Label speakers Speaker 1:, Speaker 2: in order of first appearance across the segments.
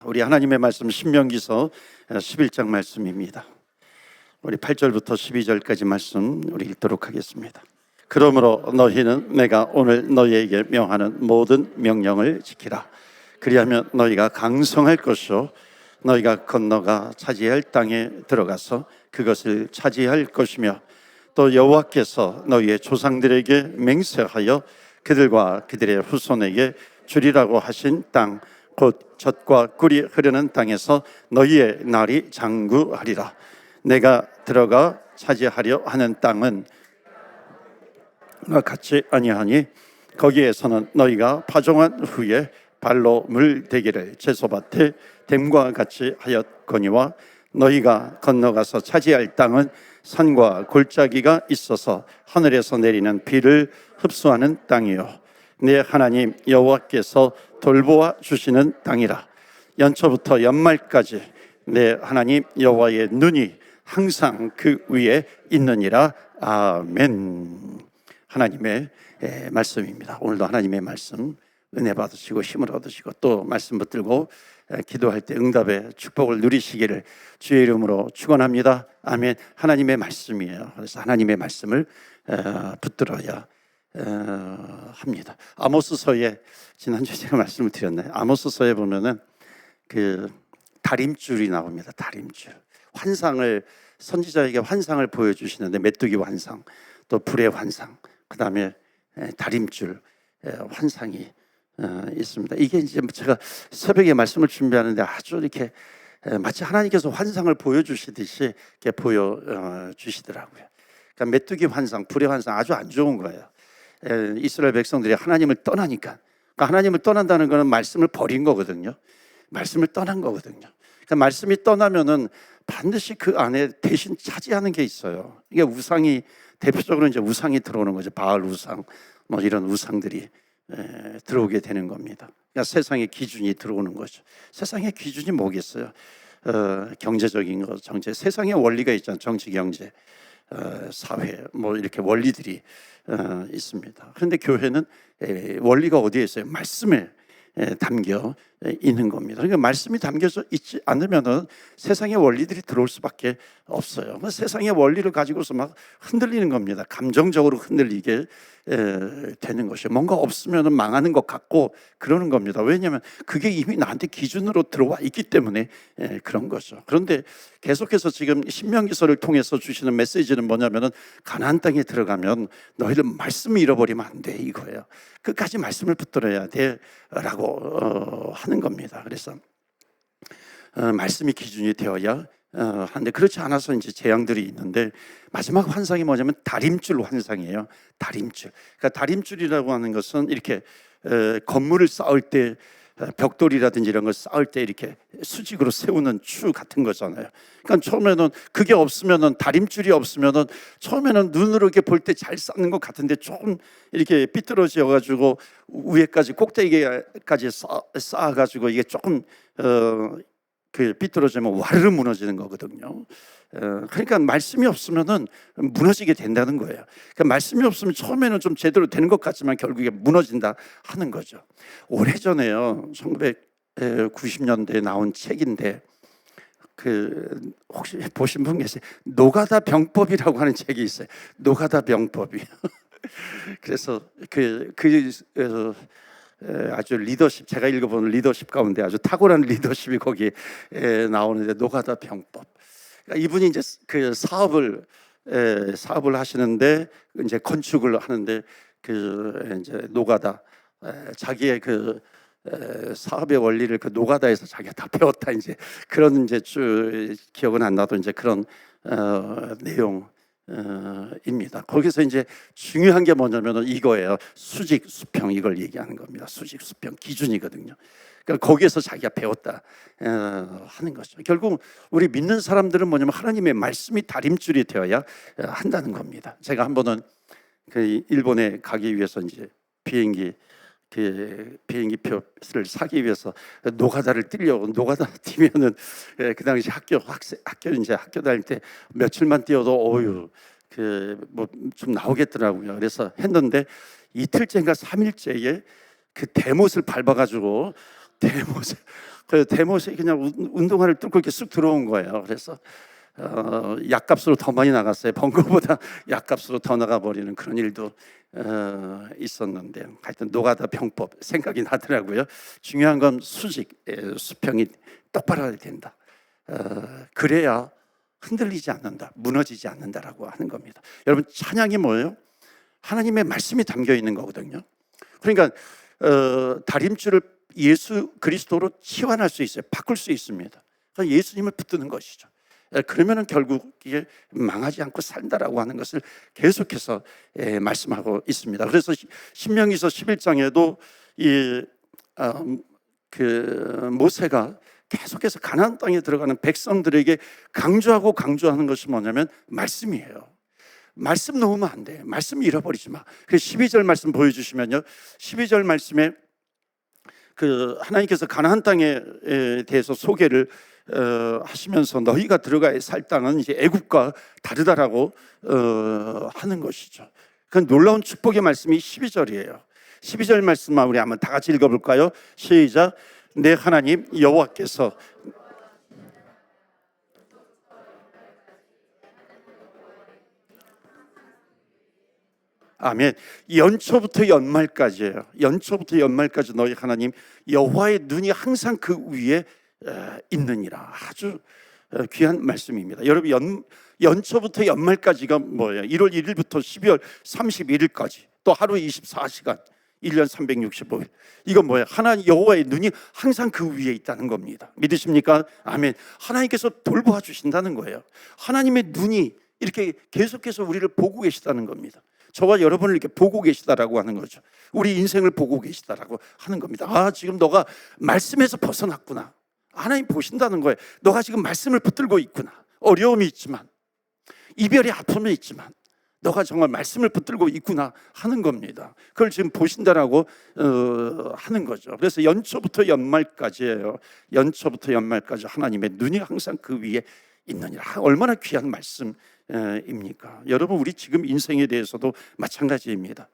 Speaker 1: 우리 하나님의 말씀 신명기서 11장 말씀입니다. 우리 8절부터 12절까지 말씀 우리 읽도록 하겠습니다. 그러므로 너희는 내가 오늘 너희에게 명하는 모든 명령을 지키라. 그리하면 너희가 강성할 것이요 너희가 건너가 차지할 땅에 들어가서 그것을 차지할 것이며 또 여호와께서 너희의 조상들에게 맹세하여 그들과 그들의 후손에게 주리라고 하신 땅 곧 젖과 꿀이 흐르는 땅에서 너희의 날이 장구하리라. 내가 들어가 차지하려 하는 땅은 같이 아니하니 거기에서는 너희가 파종한 후에 발로 물대기를 채소밭에 댐과 같이 하였거니와 너희가 건너가서 차지할 땅은 산과 골짜기가 있어서 하늘에서 내리는 비를 흡수하는 땅이요 내 하나님 여호와께서 돌보아 주시는 땅이라. 연초부터 연말까지 내 하나님 여호와의 눈이 항상 그 위에 있느니라. 아멘. 하나님의 말씀입니다. 오늘도 하나님의 말씀 은혜 받으시고 힘을 얻으시고 또 말씀 붙들고 기도할 때 응답의 축복을 누리시기를 주의 이름으로 축원합니다. 아멘. 하나님의 말씀이에요. 그래서 하나님의 말씀을 붙들어야 합니다. 아모스서에 지난주에 제가 말씀을 드렸나요? 아모스서에 보면은 그 다림줄이 나옵니다. 다림줄. 환상을 선지자에게 환상을 보여주시는데 메뚜기 환상, 또 불의 환상, 그 다음에 다림줄 환상이 있습니다. 이게 이제 제가 새벽에 말씀을 준비하는데 아주 이렇게 마치 하나님께서 환상을 보여주시듯이 이렇게 보여주시더라고요. 그러니까 메뚜기 환상, 불의 환상 아주 안 좋은 거예요. 이스라엘 백성들이 하나님을 떠나니까, 그러니까 하나님을 떠난다는 것은 말씀을 버린 거거든요. 말씀을 떠난 거거든요. 그러니까 말씀이 떠나면은 반드시 그 안에 대신 차지하는 게 있어요. 이게 우상이 대표적으로 이제 우상이 들어오는 거죠. 바알 우상, 뭐 이런 우상들이 들어오게 되는 겁니다. 그러니까 세상의 기준이 들어오는 거죠. 세상의 기준이 뭐겠어요? 경제적인 거, 정치, 세상의 원리가 있잖아요. 정치, 경제, 사회, 뭐 이렇게 원리들이 있습니다. 그런데 교회는 원리가 어디에 있어요? 말씀에 담겨 있는 겁니다. 그러니까 말씀이 담겨져 있지 않으면은 세상의 원리들이 들어올 수밖에 없어요. 세상의 원리를 가지고서 막 흔들리는 겁니다. 감정적으로 흔들리게 되는 것이에요. 뭔가 없으면은 망하는 것 같고 그러는 겁니다. 왜냐하면 그게 이미 나한테 기준으로 들어와 있기 때문에 그런 거죠. 그런데 계속해서 지금 신명기서를 통해서 주시는 메시지는 뭐냐면은 가나안 땅에 들어가면 너희들 말씀을 잃어버리면 안 돼, 이거예요. 끝까지 말씀을 붙들어야 돼라고 하는 겁니다. 그래서 말씀이 기준이 되어야 하는데 그렇지 않아서 이제 재앙들이 있는데 마지막 환상이 뭐냐면 다림줄 환상이에요. 다림줄. 그러니까 다림줄이라고 하는 것은 이렇게 건물을 쌓을 때 벽돌이라든지 이런 걸 쌓을 때 이렇게 수직으로 세우는 추 같은 거잖아요. 그러니까 처음에는 그게 없으면은 다림줄이 없으면은 처음에는 눈으로 이렇게 볼 때 잘 쌓는 것 같은데 조금 이렇게 삐뚤어져 가지고 위에까지 꼭대기까지 쌓아 가지고 이게 조금 그 삐뚤어지면 와르르 무너지는 거거든요. 그러니까 말씀이 없으면은 무너지게 된다는 거예요. 그러니까 말씀이 없으면 처음에는 좀 제대로 되는 것 같지만 결국에 무너진다 하는 거죠. 오래전에요, 1990년대에 나온 책인데 그 혹시 보신 분 계세요? 노가다 병법이라고 하는 책이 있어요. 노가다 병법이. 그래서 아주 리더십, 제가 읽어본 리더십 가운데 아주 탁월한 리더십이 거기에 나오는데 노가다 병법. 그러니까 이분이 이제 그 사업을 하시는데 이제 건축을 하는데 그 이제 노가다 자기의 그 사업의 원리를 그 노가다에서 자기가 다 배웠다, 이제 그런 이제 기억은 안 나도 이제 그런 내용. 입니다. 거기서 이제 중요한 게 뭐냐면은 이거예요. 수직 수평, 이걸 얘기하는 겁니다. 수직 수평 기준이거든요. 그러니까 거기에서 자기가 배웠다 하는 거죠. 결국 우리 믿는 사람들은 뭐냐면 하나님의 말씀이 다림줄이 되어야 한다는 겁니다. 제가 한 번은 그 일본에 가기 위해서 이제 비행기표를 사기 위해서 노가다를 뛰려고, 노가다 뛰면은 그 당시 학교 다닐 때 며칠만 뛰어도 어유 그 뭐 좀 나오겠더라고요. 그래서 했는데 이틀째인가 3일째에 그 대못을 밟아가지고 대못을 그 대못에 그냥 운동화를 뚫고 이렇게 쑥 들어온 거예요. 그래서 약값으로 더 많이 나갔어요. 번 거보다 약값으로 더 나가버리는 그런 일도 있었는데, 하여튼 노가다 병법 생각이 나더라고요. 중요한 건 수직, 수평이 똑바로 해야 된다. 그래야 흔들리지 않는다, 무너지지 않는다라고 하는 겁니다. 여러분, 찬양이 뭐예요? 하나님의 말씀이 담겨 있는 거거든요. 그러니까 다림줄을 예수 그리스도로 치환할 수 있어요. 바꿀 수 있습니다. 그러니까 예수님을 붙드는 것이죠. 그러면은 결국 이게 망하지 않고 산다라고 하는 것을 계속해서 말씀하고 있습니다. 그래서 신명기서 11장에도 그 모세가 계속해서 가나안 땅에 들어가는 백성들에게 강조하는 것이 뭐냐면 말씀이에요. 말씀 놓으면 안 돼. 말씀 잃어버리지 마. 그래서 12절 말씀 보여주시면요, 12절 말씀에 그 하나님께서 가나안 땅에 대해서 소개를 하시면서 너희가 들어가야 살 땅은 이제 애굽과 다르다라고 하는 것이죠. 그 놀라운 축복의 말씀이 12절이에요. 12절 말씀만 우리 한번 다 같이 읽어볼까요? 시작. 내 하나님 여호와께서 아멘. 연초부터 연말까지예요. 연초부터 연말까지 너희 하나님 여호와의 눈이 항상 그 위에 있느니라. 아주 귀한 말씀입니다. 여러분, 연초부터 연말까지가 뭐예요? 1월 1일부터 12월 31일까지 또 하루 24시간 1년 365일. 이건 뭐예요? 하나님 여호와의 눈이 항상 그 위에 있다는 겁니다. 믿으십니까? 아멘. 하나님께서 돌보아 주신다는 거예요. 하나님의 눈이 이렇게 계속해서 우리를 보고 계시다는 겁니다. 저와 여러분을 이렇게 보고 계시다라고 하는 거죠. 우리 인생을 보고 계시다라고 하는 겁니다. 아, 지금 너가 말씀에서 벗어났구나. 하나님 보신다는 거예요. 너가 지금 말씀을 붙들고 있구나. 어려움이 있지만, 이별의 아픔이 있지만 너가 정말 말씀을 붙들고 있구나 하는 겁니다. 그걸 지금 보신다라고 하는 거죠. 그래서 연초부터 연말까지예요. 연초부터 연말까지 하나님의 눈이 항상 그 위에 있느니라. 얼마나 귀한 말씀입니까? 여러분, 우리 지금 인생에 대해서도 마찬가지입니다.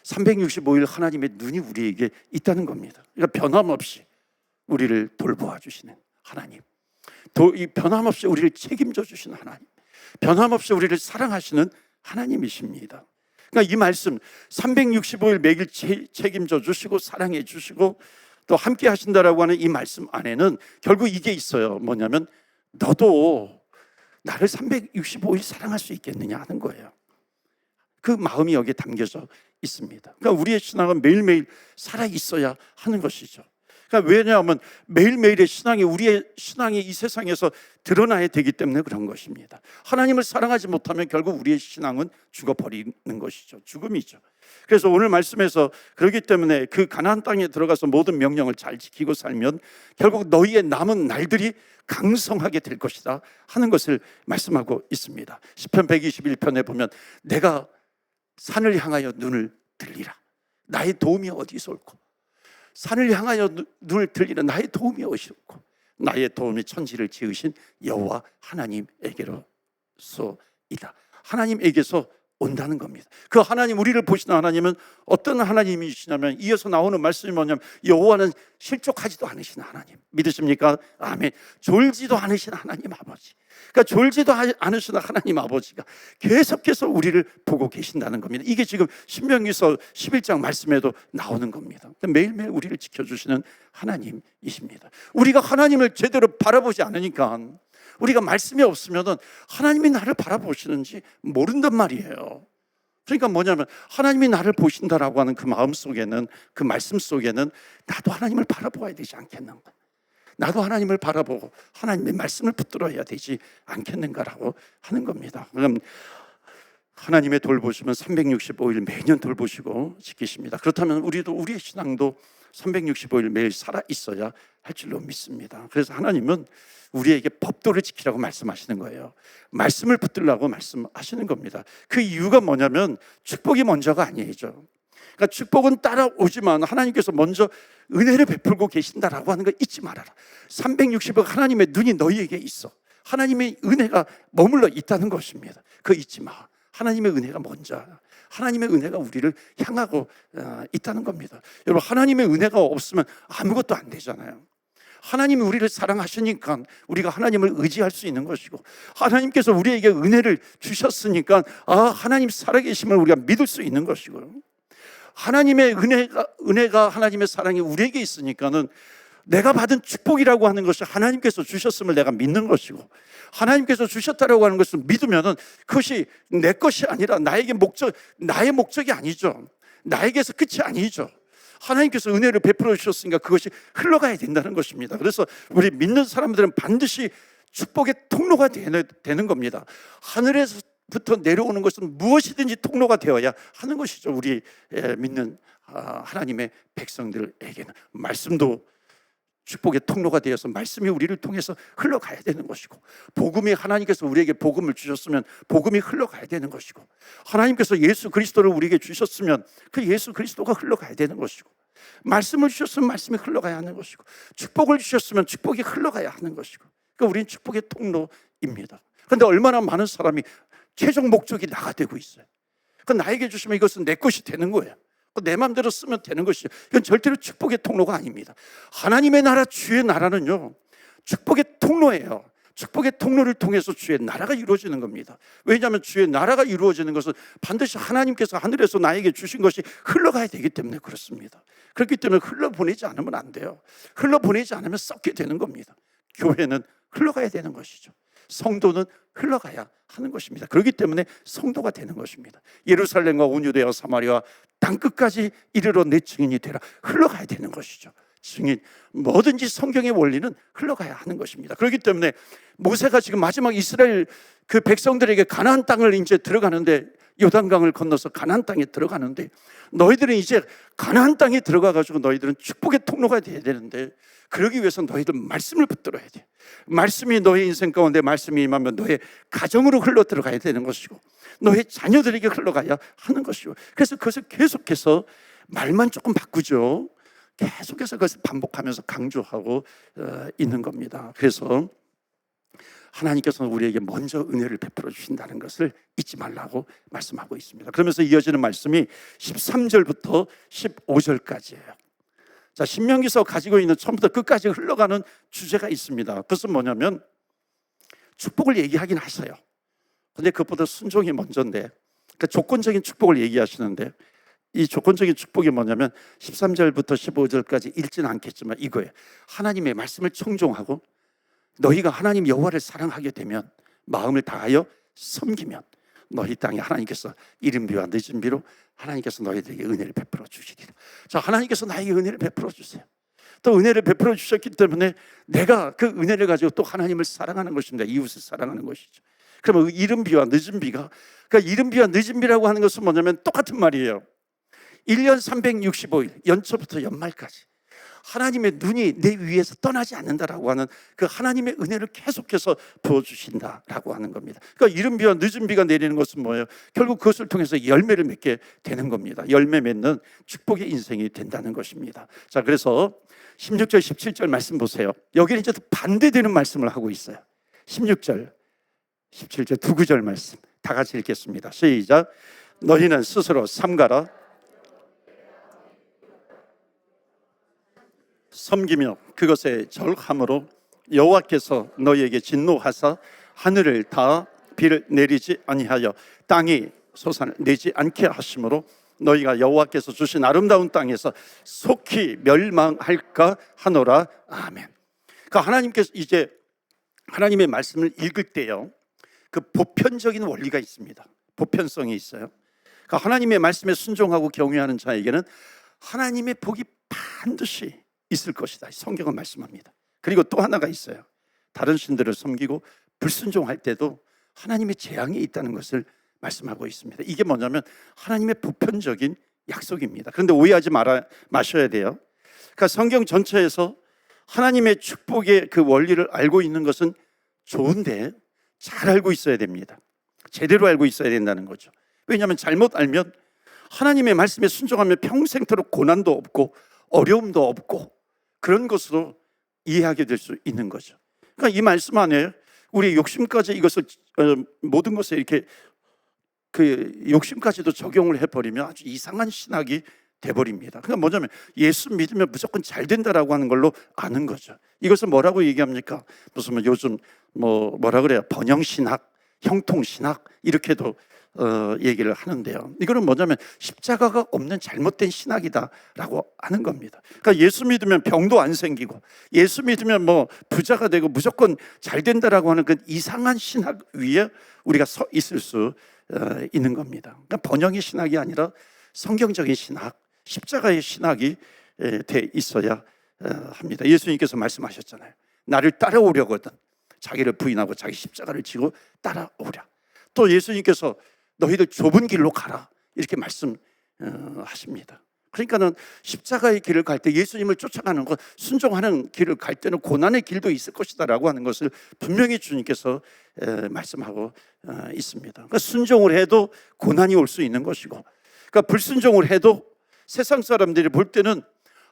Speaker 1: 365일 하나님의 눈이 우리에게 있다는 겁니다. 그러니까 변함없이 우리를 돌보아 주시는 하나님, 이 변함없이 우리를 책임져 주시는 하나님, 변함없이 우리를 사랑하시는 하나님이십니다. 그러니까 이 말씀 365일 매일 책임져 주시고 사랑해 주시고 또 함께 하신다라고 하는 이 말씀 안에는 결국 이게 있어요. 뭐냐면 너도 나를 365일 사랑할 수 있겠느냐 하는 거예요. 그 마음이 여기에 담겨져 있습니다. 그러니까 우리의 신앙은 매일매일 살아 있어야 하는 것이죠. 그러니까 왜냐하면 매일매일의 신앙이, 우리의 신앙이 이 세상에서 드러나야 되기 때문에 그런 것입니다. 하나님을 사랑하지 못하면 결국 우리의 신앙은 죽어버리는 것이죠. 죽음이죠. 그래서 오늘 말씀에서 그렇기 때문에 그 가나안 땅에 들어가서 모든 명령을 잘 지키고 살면 결국 너희의 남은 날들이 강성하게 될 것이다 하는 것을 말씀하고 있습니다. 시편 121편에 보면 내가 산을 향하여 눈을 들리라. 나의 도움이 어디서 올꼬? 산을 향하여 눈을 들리라. 나의 도움이 어디서 올꼬? 나의 도움이 천지를 지으신 여호와 하나님에게로서이다. 하나님에게서 온다는 겁니다. 그 하나님, 우리를 보시는 하나님은 어떤 하나님이시냐면, 이어서 나오는 말씀이 뭐냐면 여호와는 실족하지도 않으신 하나님. 믿으십니까? 아멘. 졸지도 않으신 하나님 아버지. 그러니까 졸지도 않으신 하나님 아버지가 계속해서 우리를 보고 계신다는 겁니다. 이게 지금 신명기서 11장 말씀에도 나오는 겁니다. 매일매일 우리를 지켜주시는 하나님이십니다. 우리가 하나님을 제대로 바라보지 않으니까, 우리가 말씀이 없으면 하나님이 나를 바라보시는지 모른단 말이에요. 그러니까 뭐냐면 하나님이 나를 보신다라고 하는 그 마음 속에는, 그 말씀 속에는 나도 하나님을 바라보아야 되지 않겠는가, 나도 하나님을 바라보고 하나님의 말씀을 붙들어야 되지 않겠는가라고 하는 겁니다. 그럼 하나님의 돌보심은 365일 매년 돌보시고 지키십니다. 그렇다면 우리도, 우리의 신앙도 365일 매일 살아 있어야 할 줄로 믿습니다. 그래서 하나님은 우리에게 법도를 지키라고 말씀하시는 거예요. 말씀을 붙들라고 말씀하시는 겁니다. 그 이유가 뭐냐면 축복이 먼저가 아니죠. 그러니까 축복은 따라오지만 하나님께서 먼저 은혜를 베풀고 계신다라고 하는 거 잊지 말아라. 365일 하나님의 눈이 너희에게 있어. 하나님의 은혜가 머물러 있다는 것입니다. 그거 잊지 마. 하나님의 은혜가 먼저야. 하나님의 은혜가 우리를 향하고 있다는 겁니다. 여러분, 하나님의 은혜가 없으면 아무것도 안 되잖아요. 하나님이 우리를 사랑하시니까 우리가 하나님을 의지할 수 있는 것이고, 하나님께서 우리에게 은혜를 주셨으니까 하나님 살아계심을 우리가 믿을 수 있는 것이고요. 하나님의 은혜가 하나님의 사랑이 우리에게 있으니까는 내가 받은 축복이라고 하는 것이 하나님께서 주셨음을 내가 믿는 것이고, 하나님께서 주셨다라고 하는 것을 믿으면은 그것이 내 것이 아니라 나의 목적이 아니죠. 나에게서 끝이 아니죠. 하나님께서 은혜를 베풀어 주셨으니까 그것이 흘러가야 된다는 것입니다. 그래서 우리 믿는 사람들은 반드시 축복의 통로가 되는 겁니다. 하늘에서부터 내려오는 것은 무엇이든지 통로가 되어야 하는 것이죠. 우리 믿는 하나님의 백성들에게는 말씀도 축복의 통로가 되어서 말씀이 우리를 통해서 흘러가야 되는 것이고, 복음이 하나님께서 우리에게 복음을 주셨으면 복음이 흘러가야 되는 것이고, 하나님께서 예수 그리스도를 우리에게 주셨으면 그 예수 그리스도가 흘러가야 되는 것이고, 말씀을 주셨으면 말씀이 흘러가야 하는 것이고, 축복을 주셨으면 축복이 흘러가야 하는 것이고, 그러니까 우리는 축복의 통로입니다. 그런데 얼마나 많은 사람이 최종 목적이 나가 되고 있어요. 그러니까 나에게 주시면 이것은 내 것이 되는 거예요. 내 마음대로 쓰면 되는 것이죠. 이건 절대로 축복의 통로가 아닙니다. 하나님의 나라, 주의 나라는요, 축복의 통로예요. 축복의 통로를 통해서 주의 나라가 이루어지는 겁니다. 왜냐하면 주의 나라가 이루어지는 것은 반드시 하나님께서 하늘에서 나에게 주신 것이 흘러가야 되기 때문에 그렇습니다. 그렇기 때문에 흘러보내지 않으면 안 돼요. 흘러보내지 않으면 썩게 되는 겁니다. 교회는 흘러가야 되는 것이죠. 성도는 흘러가야 하는 것입니다. 그렇기 때문에 성도가 되는 것입니다. 예루살렘과 온 유대와 사마리아 땅끝까지 이르러 내 증인이 되라. 흘러가야 되는 것이죠. 증인, 뭐든지 성경의 원리는 흘러가야 하는 것입니다. 그렇기 때문에 모세가 지금 마지막 이스라엘 그 백성들에게 가나안 땅을 이제 들어가는데, 요단강을 건너서 가나안 땅에 들어가는데, 너희들은 이제 가나안 땅에 들어가 가지고 너희들은 축복의 통로가 돼야 되는데, 그러기 위해서 너희들 말씀을 붙들어야 돼. 말씀이 너의 인생 가운데 말씀이 임하면 너의 가정으로 흘러 들어가야 되는 것이고, 너의 자녀들에게 흘러가야 하는 것이고, 그래서 그것을 계속해서 말만 조금 바꾸죠. 계속해서 그것을 반복하면서 강조하고 있는 겁니다. 그래서 하나님께서는 우리에게 먼저 은혜를 베풀어 주신다는 것을 잊지 말라고 말씀하고 있습니다. 그러면서 이어지는 말씀이 13절부터 15절까지예요. 자, 신명기서 가지고 있는 처음부터 끝까지 흘러가는 주제가 있습니다. 그것은 뭐냐면 축복을 얘기하긴 하세요. 그런데 그것보다 순종이 먼저인데, 그러니까 조건적인 축복을 얘기하시는데, 이 조건적인 축복이 뭐냐면 13절부터 15절까지 읽지는 않겠지만 이거예요. 하나님의 말씀을 청종하고 너희가 하나님 여호와를 사랑하게 되면, 마음을 다하여 섬기면 너희 땅에 하나님께서 이른비와 늦은비로 하나님께서 너희들에게 은혜를 베풀어 주시리라. 자, 하나님께서 나에게 은혜를 베풀어 주세요. 또 은혜를 베풀어 주셨기 때문에 내가 그 은혜를 가지고 또 하나님을 사랑하는 것입니다. 이웃을 사랑하는 것이죠. 그러면 이른비와 늦은비가, 그러니까 이른비와 늦은비라고 하는 것은 뭐냐면 똑같은 말이에요. 1년 365일 연초부터 연말까지 하나님의 눈이 내 위에서 떠나지 않는다라고 하는 그 하나님의 은혜를 계속해서 부어주신다라고 하는 겁니다. 그러니까 이른비와 늦은비가 내리는 것은 뭐예요? 결국 그것을 통해서 열매를 맺게 되는 겁니다. 열매 맺는 축복의 인생이 된다는 것입니다. 자, 그래서 16절 17절 말씀 보세요. 여기는 이제 반대되는 말씀을 하고 있어요. 16절 17절 두 구절 말씀 다 같이 읽겠습니다. 시작. 너희는 스스로 삼가라. 섬기며 그것에 절함으로 여호와께서 너희에게 진노하사 하늘을 다 비를 내리지 아니하여 땅이 소산을 내지 않게 하심으로 너희가 여호와께서 주신 아름다운 땅에서 속히 멸망할까 하노라. 아멘. 그러니까 하나님께서 이제 하나님의 말씀을 읽을 때요, 그 보편적인 원리가 있습니다. 보편성이 있어요. 그러니까 하나님의 말씀에 순종하고 경외하는 자에게는 하나님의 복이 반드시 있을 것이다. 성경은 말씀합니다. 그리고 또 하나가 있어요. 다른 신들을 섬기고 불순종할 때도 하나님의 재앙이 있다는 것을 말씀하고 있습니다. 이게 뭐냐면 하나님의 보편적인 약속입니다. 그런데 오해하지 마셔야 돼요. 그러니까 성경 전체에서 하나님의 축복의 그 원리를 알고 있는 것은 좋은데 잘 알고 있어야 됩니다. 제대로 알고 있어야 된다는 거죠. 왜냐하면 잘못 알면 하나님의 말씀에 순종하면 평생토록 고난도 없고 어려움도 없고 그런 것으로 이해하게 될 수 있는 거죠. 그러니까 이 말씀 안에 우리 욕심까지 이것을 모든 것에 이렇게 그 욕심까지도 적용을 해버리면 아주 이상한 신학이 돼버립니다. 그러니까 뭐냐면 예수 믿으면 무조건 잘 된다라고 하는 걸로 아는 거죠. 이것을 뭐라고 얘기합니까? 무슨 요즘 뭐라 그래요? 번영신학, 형통신학 이렇게도 얘기를 하는데요. 이거는 뭐냐면 십자가가 없는 잘못된 신학이다라고 하는 겁니다. 그러니까 예수 믿으면 병도 안 생기고 예수 믿으면 뭐 부자가 되고 무조건 잘 된다라고 하는 그 이상한 신학 위에 우리가 서 있을 수 있는 겁니다. 그러니까 번영의 신학이 아니라 성경적인 신학, 십자가의 신학이 돼 있어야 합니다. 예수님께서 말씀하셨잖아요. 나를 따라오려거든 자기를 부인하고 자기 십자가를 지고 따라오랴. 또 예수님께서 너희들 좁은 길로 가라 이렇게 말씀하십니다. 그러니까는 십자가의 길을 갈 때 예수님을 쫓아가는 것, 순종하는 길을 갈 때는 고난의 길도 있을 것이다라고 하는 것을 분명히 주님께서 말씀하고 있습니다. 그러니까 순종을 해도 고난이 올 수 있는 것이고, 그러니까 불순종을 해도 세상 사람들이 볼 때는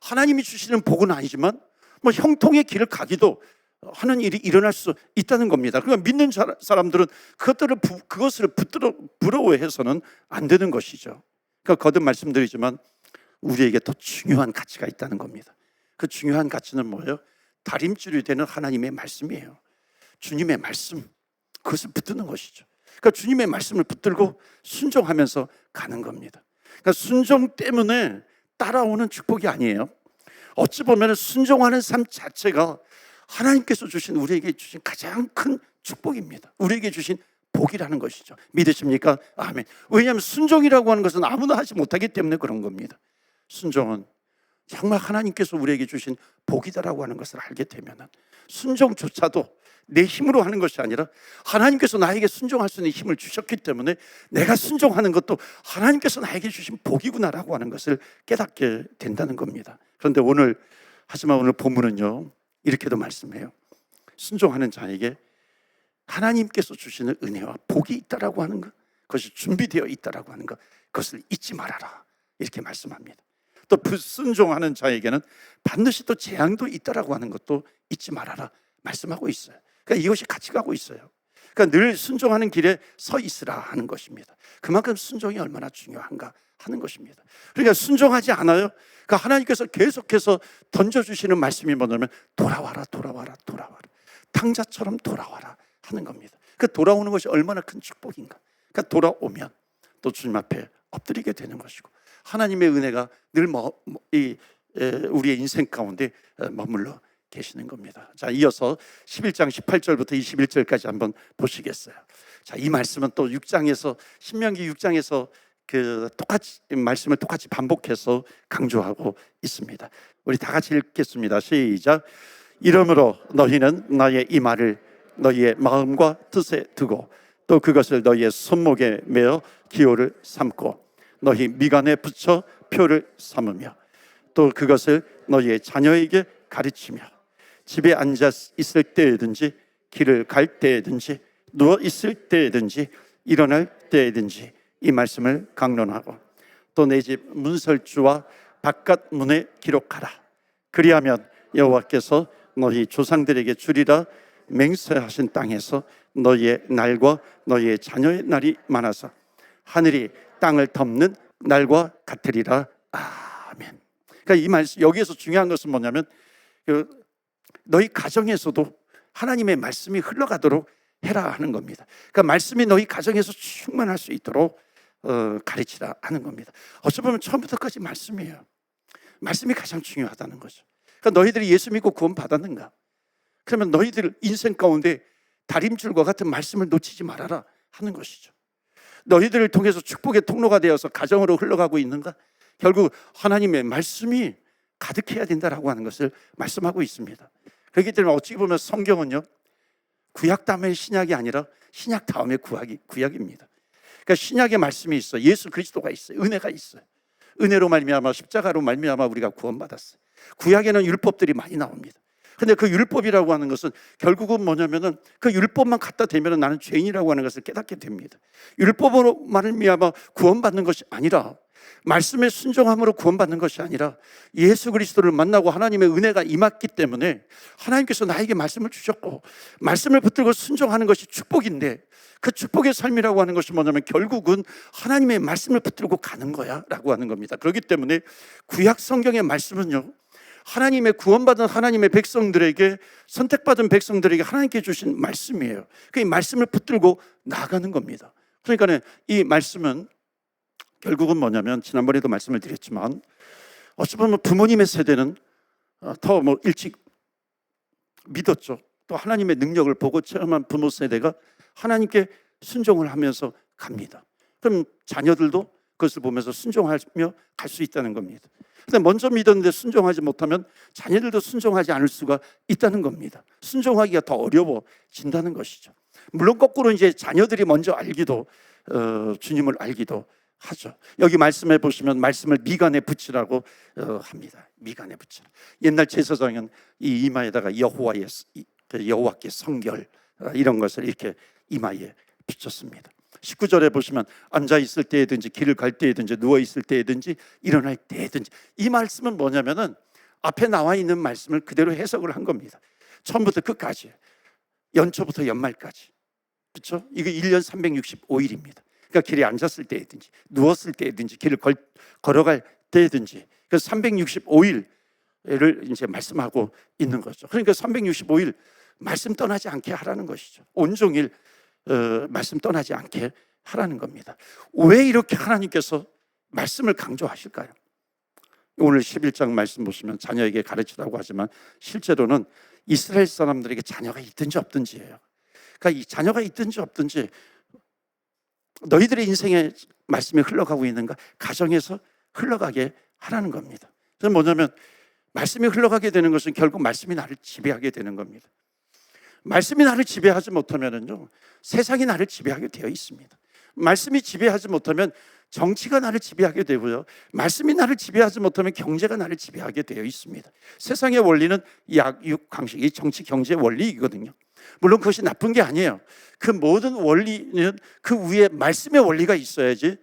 Speaker 1: 하나님이 주시는 복은 아니지만 뭐 형통의 길을 가기도 하는 일이 일어날 수 있다는 겁니다. 그러니까 믿는 사람들은 그것을 부러워해서는 안 되는 것이죠. 그러니까 거듭 말씀드리지만 우리에게 더 중요한 가치가 있다는 겁니다. 그 중요한 가치는 뭐예요? 다림줄이 되는 하나님의 말씀이에요. 주님의 말씀, 그것을 붙드는 것이죠. 그러니까 주님의 말씀을 붙들고 순종하면서 가는 겁니다. 그러니까 순종 때문에 따라오는 축복이 아니에요. 어찌 보면 순종하는 삶 자체가 하나님께서 주신, 우리에게 주신 가장 큰 축복입니다. 우리에게 주신 복이라는 것이죠. 믿으십니까? 아멘. 왜냐하면 순종이라고 하는 것은 아무나 하지 못하기 때문에 그런 겁니다. 순종은 정말 하나님께서 우리에게 주신 복이다라고 하는 것을 알게 되면 순종조차도 내 힘으로 하는 것이 아니라 하나님께서 나에게 순종할 수 있는 힘을 주셨기 때문에 내가 순종하는 것도 하나님께서 나에게 주신 복이구나라고 하는 것을 깨닫게 된다는 겁니다. 그런데 오늘 본문은요 이렇게도 말씀해요. 순종하는 자에게 하나님께서 주시는 은혜와 복이 있다라고 하는 것, 그것이 준비되어 있다라고 하는 것, 그것을 잊지 말아라 이렇게 말씀합니다. 또 불순종하는 자에게는 반드시 또 재앙도 있다라고 하는 것도 잊지 말아라 말씀하고 있어요. 그러니까 이것이 같이 가고 있어요. 그러니까 늘 순종하는 길에 서 있으라 하는 것입니다. 그만큼 순종이 얼마나 중요한가 하는 것입니다. 그러니까 순종하지 않아요. 그러니까 하나님께서 계속해서 던져주시는 말씀이 뭐냐면 돌아와라, 돌아와라, 돌아와라, 탕자처럼 돌아와라 하는 겁니다. 그 돌아오는 것이 얼마나 큰 축복인가. 그러니까 돌아오면 또 주님 앞에 엎드리게 되는 것이고 하나님의 은혜가 늘 우리의 인생 가운데 머물러 계시는 겁니다. 자, 이어서 11장 18절부터 21절까지 한번 보시겠어요? 자, 이 말씀은 또 6장에서 신명기 6장에서 말씀을 똑같이 반복해서 강조하고 있습니다. 우리 다 같이 읽겠습니다. 시작. 이러므로 너희는 나의 이 말을 너희의 마음과 뜻에 두고 또 그것을 너희의 손목에 매어 기호를 삼고 너희 미간에 붙여 표를 삼으며 또 그것을 너희의 자녀에게 가르치며 집에 앉아 있을 때든지 길을 갈 때든지 누워 있을 때든지 일어날 때든지 이 말씀을 강론하고 또 내 집 문설주와 바깥 문에 기록하라. 그리하면 여호와께서 너희 조상들에게 주리라 맹세하신 땅에서 너희의 날과 너희의 자녀의 날이 많아서 하늘이 땅을 덮는 날과 같으리라. 아멘. 그러니까 이 말씀, 여기에서 중요한 것은 뭐냐면 너희 가정에서도 하나님의 말씀이 흘러가도록 해라 하는 겁니다. 그러니까 말씀이 너희 가정에서 충만할 수 있도록 가르치라 하는 겁니다. 어쩌면 처음부터까지 말씀이에요. 말씀이 가장 중요하다는 거죠. 그러니까 너희들이 예수 믿고 구원 받았는가? 그러면 너희들 인생 가운데 다림줄과 같은 말씀을 놓치지 말아라 하는 것이죠. 너희들을 통해서 축복의 통로가 되어서 가정으로 흘러가고 있는가? 결국 하나님의 말씀이 가득해야 된다라고 하는 것을 말씀하고 있습니다. 그렇기 때문에 어찌 보면 성경은요 구약 다음에 신약이 아니라 신약 다음에 구약입니다. 그러니까 신약의 말씀이 있어요. 예수 그리스도가 있어요. 은혜가 있어요. 은혜로 말미암아 십자가로 말미암아 우리가 구원받았어요. 구약에는 율법들이 많이 나옵니다. 근데 그 율법이라고 하는 것은 결국은 뭐냐면은 그 율법만 갖다 대면 나는 죄인이라고 하는 것을 깨닫게 됩니다. 율법으로 말미암아 구원받는 것이 아니라 말씀에 순종함으로 구원받는 것이 아니라 예수 그리스도를 만나고 하나님의 은혜가 임했기 때문에 하나님께서 나에게 말씀을 주셨고 말씀을 붙들고 순종하는 것이 축복인데, 그 축복의 삶이라고 하는 것이 뭐냐면 결국은 하나님의 말씀을 붙들고 가는 거야 라고 하는 겁니다. 그렇기 때문에 구약 성경의 말씀은요, 하나님의 구원받은 하나님의 백성들에게, 선택받은 백성들에게 하나님께 주신 말씀이에요. 그 말씀을 붙들고 나가는 겁니다. 그러니까 이 말씀은 결국은 뭐냐면, 지난번에도 말씀을 드렸지만 어찌 보면 부모님의 세대는 더 일찍 믿었죠. 또 하나님의 능력을 보고 체험한 부모 세대가 하나님께 순종을 하면서 갑니다. 그럼 자녀들도 그것을 보면서 순종하며 갈 수 있다는 겁니다. 근데 먼저 믿었는데 순종하지 못하면 자녀들도 순종하지 않을 수가 있다는 겁니다. 순종하기가 더 어려워진다는 것이죠. 물론 거꾸로 이제 자녀들이 먼저 알기도 주님을 알기도 하죠. 여기 말씀해 보시면 말씀을 미간에 붙이라고 합니다. 미간에 붙이라. 옛날 제사장은 이 이마에다가 여호와께 성결 이런 것을 이렇게 이마에 붙였습니다. 19절에 보시면 앉아 있을 때에든지 길을 갈 때에든지 누워 있을 때에든지 일어날 때에든지, 이 말씀은 뭐냐면은 앞에 나와 있는 말씀을 그대로 해석을 한 겁니다. 처음부터 끝까지, 연초부터 연말까지. 그렇죠? 이거 1년 365일입니다. 그러니까 길에 앉았을 때든지 누웠을 때든지 길을 걸어갈 때든지, 그 365일을 이제 말씀하고 있는 거죠. 그러니까 365일 말씀 떠나지 않게 하라는 것이죠. 온종일 말씀 떠나지 않게 하라는 겁니다. 왜 이렇게 하나님께서 말씀을 강조하실까요? 오늘 11장 말씀 보시면 자녀에게 가르치라고 하지만 실제로는 이스라엘 사람들에게 자녀가 있든지 없든지예요. 그러니까 이 자녀가 있든지 없든지 너희들의 인생에 말씀이 흘러가고 있는가? 가정에서 흘러가게 하라는 겁니다. 그래서 뭐냐면 말씀이 흘러가게 되는 것은 결국 말씀이 나를 지배하게 되는 겁니다. 말씀이 나를 지배하지 못하면은요, 세상이 나를 지배하게 되어 있습니다. 말씀이 지배하지 못하면 정치가 나를 지배하게 되고요, 말씀이 나를 지배하지 못하면 경제가 나를 지배하게 되어 있습니다. 세상의 원리는 약육 강식, 이 정치 경제 원리이거든요. 물론 그것이 나쁜 게 아니에요. 그 모든 원리는 그 위에 말씀의 원리가 있어야지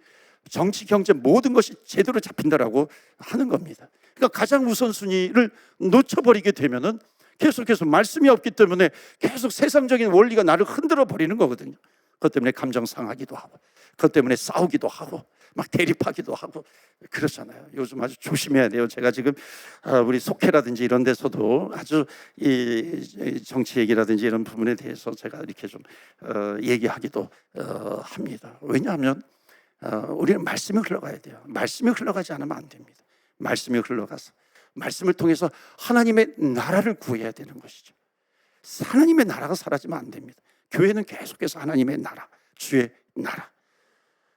Speaker 1: 정치 경제 모든 것이 제대로 잡힌다라고 하는 겁니다. 그러니까 가장 우선순위를 놓쳐버리게 되면은 계속해서 말씀이 없기 때문에 계속 세상적인 원리가 나를 흔들어 버리는 거거든요. 그것 때문에 감정 상하기도 하고, 그것 때문에 싸우기도 하고, 막 대립하기도 하고 그렇잖아요. 요즘 아주 조심해야 돼요. 제가 지금 우리 속회라든지 이런 데서도 아주 이 정치 얘기라든지 이런 부분에 대해서 제가 이렇게 좀 얘기하기도 합니다. 왜냐하면 우리는 말씀이 흘러가야 돼요. 말씀이 흘러가지 않으면 안 됩니다. 말씀이 흘러가서 말씀을 통해서 하나님의 나라를 구해야 되는 것이죠. 하나님의 나라가 사라지면 안 됩니다. 교회는 계속해서 하나님의 나라, 주의 나라,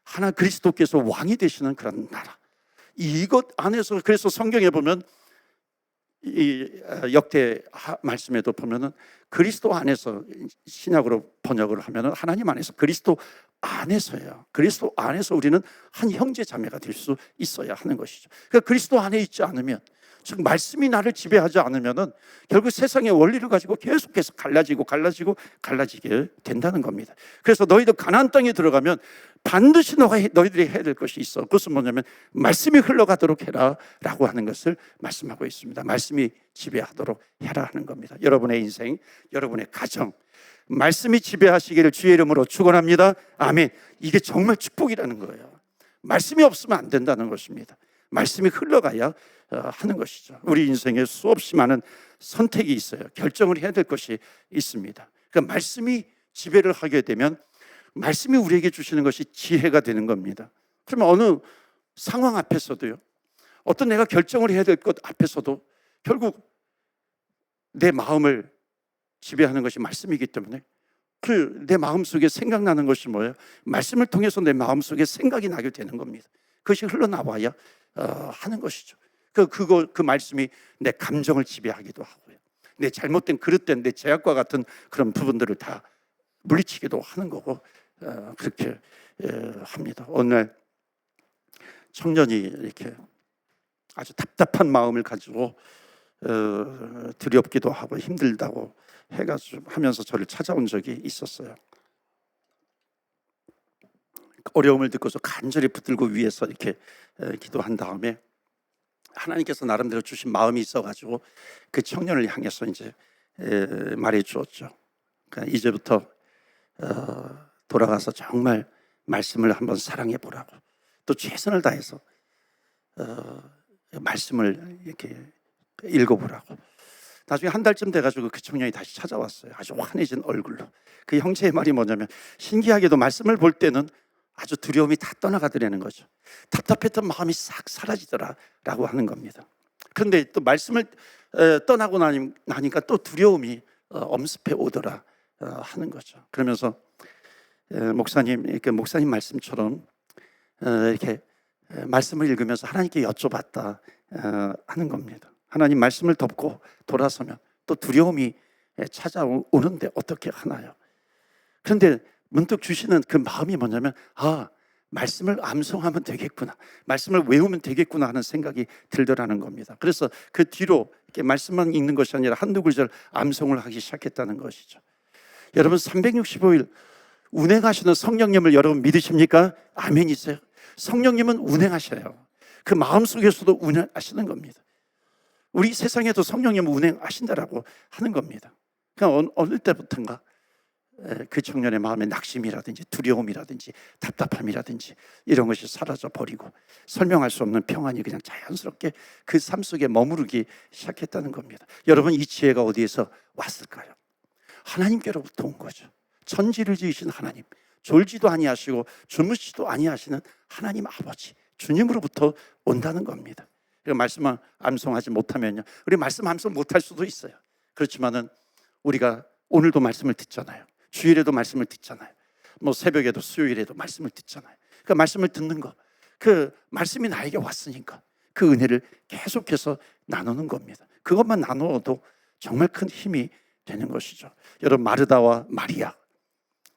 Speaker 1: 하나 그리스도께서 왕이 되시는 그런 나라, 이것 안에서, 그래서 성경에 보면 이 역대 말씀에도 보면은 그리스도 안에서, 신약으로 번역을 하면은 하나님 안에서, 그리스도 안에서예요. 그리스도 안에서 우리는 한 형제 자매가 될 수 있어야 하는 것이죠. 그러니까 그리스도 안에 있지 않으면, 즉 말씀이 나를 지배하지 않으면은 결국 세상의 원리를 가지고 계속해서 갈라지게 된다는 겁니다. 그래서 너희들 가나안 땅에 들어가면 반드시 너희들이 해야 될 것이 있어. 그것은 뭐냐면 말씀이 흘러가도록 해라라고 하는 것을 말씀하고 있습니다. 말씀이 지배하도록 해라 하는 겁니다. 여러분의 인생, 여러분의 가정, 말씀이 지배하시기를 주의 이름으로 축원합니다. 아멘. 이게 정말 축복이라는 거예요. 말씀이 없으면 안 된다는 것입니다. 말씀이 흘러가야 하는 것이죠. 우리 인생에 수없이 많은 선택이 있어요. 결정을 해야 될 것이 있습니다. 그러니까 말씀이 지배를 하게 되면 말씀이 우리에게 주시는 것이 지혜가 되는 겁니다. 그러면 어느 상황 앞에서도요, 어떤 내가 결정을 해야 될 것 앞에서도 결국 내 마음을 지배하는 것이 말씀이기 때문에 그 내 마음속에 생각나는 것이 뭐예요? 말씀을 통해서 내 마음속에 생각이 나게 되는 겁니다. 그것이 흘러나와야 하는 것이죠. 그 말씀이 내 감정을 지배하기도 하고요, 내 잘못된 그릇된 내 죄악과 같은 그런 부분들을 다 물리치기도 하는 거고, 그렇게 합니다. 어느 날 청년이 이렇게 아주 답답한 마음을 가지고 두렵기도 하고 힘들다고 해가지고 하면서 저를 찾아온 적이 있었어요. 어려움을 듣고서 간절히 붙들고 위에서 이렇게 기도한 다음에 하나님께서 나름대로 주신 마음이 있어가지고 그 청년을 향해서 이제 말해 주었죠. 그러니까 이제부터 돌아가서 정말 말씀을 한번 사랑해 보라고, 또 최선을 다해서 말씀을 이렇게 읽어보라고. 나중에 한 달쯤 돼가지고 그 청년이 다시 찾아왔어요. 아주 환해진 얼굴로. 그 형제의 말이 뭐냐면, 신기하게도 말씀을 볼 때는 아주 두려움이 다 떠나가더라는 거죠. 답답했던 마음이 싹 사라지더라라고 하는 겁니다. 그런데 또 말씀을 떠나고 나니까 또 두려움이 엄습해 오더라 하는 거죠. 그러면서 목사님, 이렇게 목사님 말씀처럼 이렇게 말씀을 읽으면서 하나님께 여쭤봤다 하는 겁니다. 하나님, 말씀을 덮고 돌아서면 또 두려움이 찾아오는데 어떻게 하나요? 그런데 문득 주시는 그 마음이 뭐냐면, 말씀을 암송하면 되겠구나, 말씀을 외우면 되겠구나 하는 생각이 들더라는 겁니다. 그래서 그 뒤로 이렇게 말씀만 읽는 것이 아니라 한두 구절 암송을 하기 시작했다는 것이죠. 여러분, 365일 운행하시는 성령님을 여러분 믿으십니까? 아멘이세요? 성령님은 운행하셔요. 그 마음속에서도 운행하시는 겁니다. 우리 세상에도 성령님은 운행하신다라고 하는 겁니다. 그러니까 어느 때부터인가 그 청년의 마음에 낙심이라든지 두려움이라든지 답답함이라든지 이런 것이 사라져 버리고 설명할 수 없는 평안이 그냥 자연스럽게 그 삶 속에 머무르기 시작했다는 겁니다. 여러분, 이 지혜가 어디에서 왔을까요? 하나님께로부터 온 거죠. 천지를 지으신 하나님, 졸지도 아니하시고 주무시도 아니하시는 하나님 아버지, 주님으로부터 온다는 겁니다. 말씀만 암송하지 못하면요, 우리 말씀 암송 못할 수도 있어요. 그렇지만은 우리가 오늘도 말씀을 듣잖아요. 주일에도 말씀을 듣잖아요. 뭐 새벽에도 수요일에도 말씀을 듣잖아요. 그 말씀을 듣는 거, 그 말씀이 나에게 왔으니까 그 은혜를 계속해서 나누는 겁니다. 그것만 나누어도 정말 큰 힘이 되는 것이죠. 여러분, 마르다와 마리아,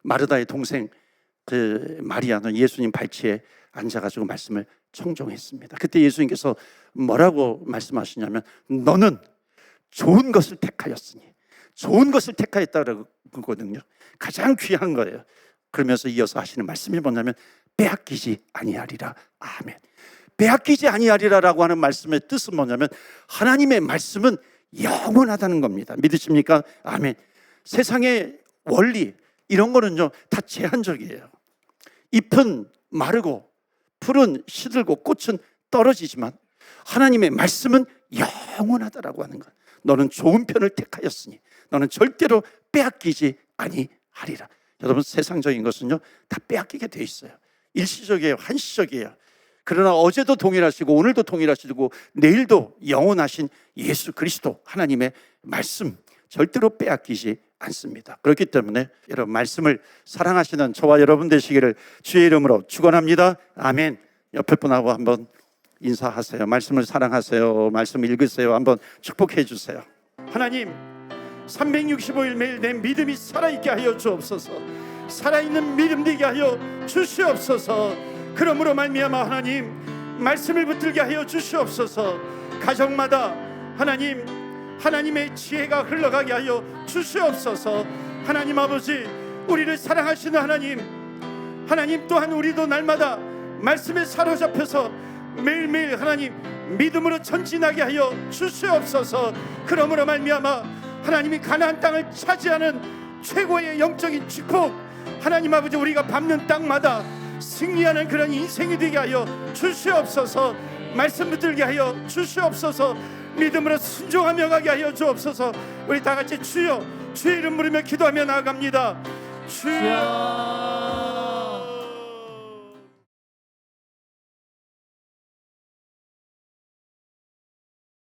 Speaker 1: 마르다의 동생 그 마리아는 예수님 발치에 앉아가지고 말씀을 청종했습니다. 그때 예수님께서 뭐라고 말씀하시냐면, 너는 좋은 것을 택하였으니, 좋은 것을 택하였다고 그러거든요. 가장 귀한 거예요. 그러면서 이어서 하시는 말씀이 뭐냐면, 빼앗기지 아니하리라. 아멘. 빼앗기지 아니하리라라고 하는 말씀의 뜻은 뭐냐면, 하나님의 말씀은 영원하다는 겁니다. 믿으십니까? 아멘. 세상의 원리 이런 거는요 다 제한적이에요. 잎은 마르고 풀은 시들고 꽃은 떨어지지만 하나님의 말씀은 영원하다라고 하는 것. 너는 좋은 편을 택하였으니 너는 절대로 빼앗기지 아니하리라. 여러분, 세상적인 것은요 다 빼앗기게 돼 있어요. 일시적이에요, 한시적이에요. 그러나 어제도 동일하시고 오늘도 동일하시고 내일도 영원하신 예수 그리스도 하나님의 말씀 절대로 빼앗기지 않습니다. 그렇기 때문에 여러분, 말씀을 사랑하시는 저와 여러분 되시기를 주의 이름으로 축원합니다. 아멘. 옆에 분하고 한번 인사하세요. 말씀을 사랑하세요. 말씀 읽으세요. 한번 축복해 주세요. 하나님, 365일 매일 내 믿음이 살아있게 하여 주옵소서. 살아있는 믿음 되게 하여 주시옵소서. 그러므로 말미암아 하나님, 말씀을 붙들게 하여 주시옵소서. 가정마다 하나님, 하나님의 지혜가 흘러가게 하여 주시옵소서. 하나님 아버지, 우리를 사랑하시는 하나님, 하나님 또한 우리도 날마다 말씀에 사로잡혀서 매일매일 하나님 믿음으로 전진하게 하여 주시옵소서. 그러므로 말미암아 하나님이 가나안 땅을 차지하는 최고의 영적인 축복, 하나님 아버지, 우리가 밟는 땅마다 승리하는 그런 인생이 되게 하여 주시옵소서. 말씀 붙들게 하여 주시옵소서. 믿음으로 순종하며 가게 하여 주옵소서. 우리 다 같이 주여, 주의 이름 부르며 기도하며 나아갑니다. 주여.